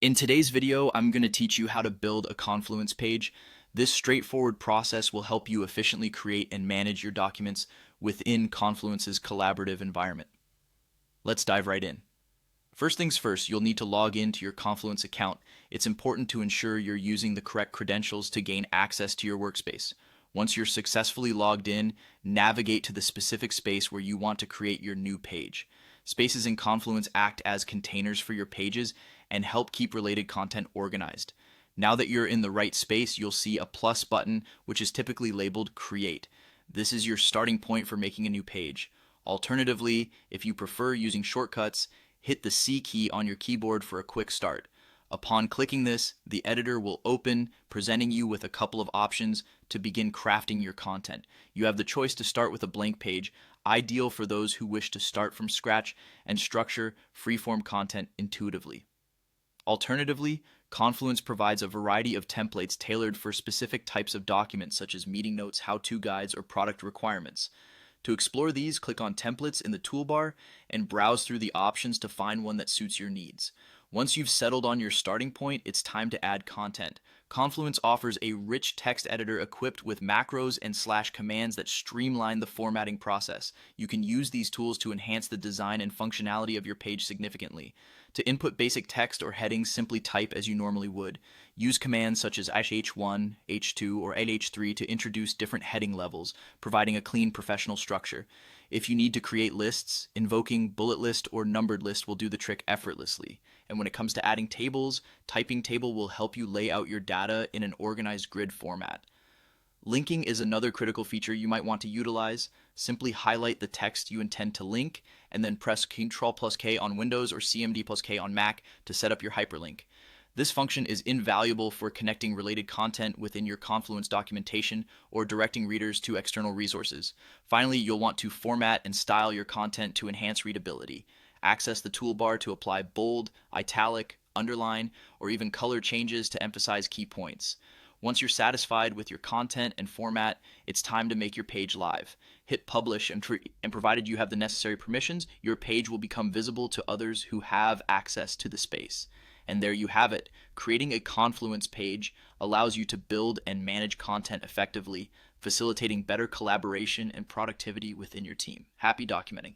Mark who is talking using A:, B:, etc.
A: In today's video, I'm going to teach you how to build a Confluence page. This straightforward process will help you efficiently create and manage your documents within Confluence's collaborative environment. Let's dive right in. First things first, you'll need to log into your Confluence account. It's important to ensure you're using the correct credentials to gain access to your workspace. Once you're successfully logged in, navigate to the specific space where you want to create your new page. Spaces in Confluence act as containers for your pages and help keep related content organized. Now that you're in the right space, you'll see a plus button, which is typically labeled Create. This is your starting point for making a new page. Alternatively, if you prefer using shortcuts, hit the C key on your keyboard for a quick start. Upon clicking this, the editor will open, presenting you with a couple of options to begin crafting your content. You have the choice to start with a blank page, ideal for those who wish to start from scratch and structure freeform content intuitively. Alternatively, Confluence provides a variety of templates tailored for specific types of documents such as meeting notes, how-to guides, or product requirements. To explore these, click on Templates in the toolbar and browse through the options to find one that suits your needs. Once you've settled on your starting point, it's time to add content. Confluence offers a rich text editor equipped with macros and slash commands that streamline the formatting process. You can use these tools to enhance the design and functionality of your page significantly. To input basic text or headings, simply type as you normally would. Use commands such as H1, H2, or LH3 to introduce different heading levels, providing a clean professional structure. If you need to create lists, invoking bullet list or numbered list will do the trick effortlessly. And when it comes to adding tables, typing table will help you lay out your data in an organized grid format. Linking is another critical feature you might want to utilize. Simply highlight the text you intend to link and then press Ctrl+K on Windows or CMD+K on Mac to set up your hyperlink. This function is invaluable for connecting related content within your Confluence documentation or directing readers to external resources. Finally, you'll want to format and style your content to enhance readability. Access the toolbar to apply bold, italic, underline, or even color changes to emphasize key points. Once you're satisfied with your content and format, it's time to make your page live. Hit publish and provided you have the necessary permissions, your page will become visible to others who have access to the space. And there you have it. Creating a Confluence page allows you to build and manage content effectively, facilitating better collaboration and productivity within your team. Happy documenting.